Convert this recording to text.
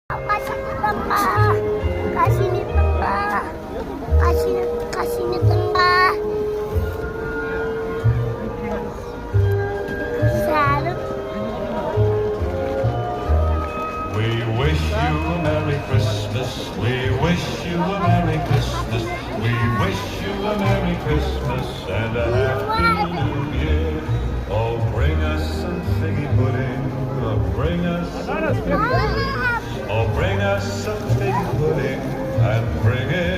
Kasih kasih di tengah, kasih di tengah. Selalu. We wish you a Merry Christmas. We wish you a Merry Christmas. We wish you a Merry Christmas and a Happy New Year. Oh, bring us some figgy pudding. Oh, bring us some figgy pudding. Oh, bring us some figgy pudding and bring it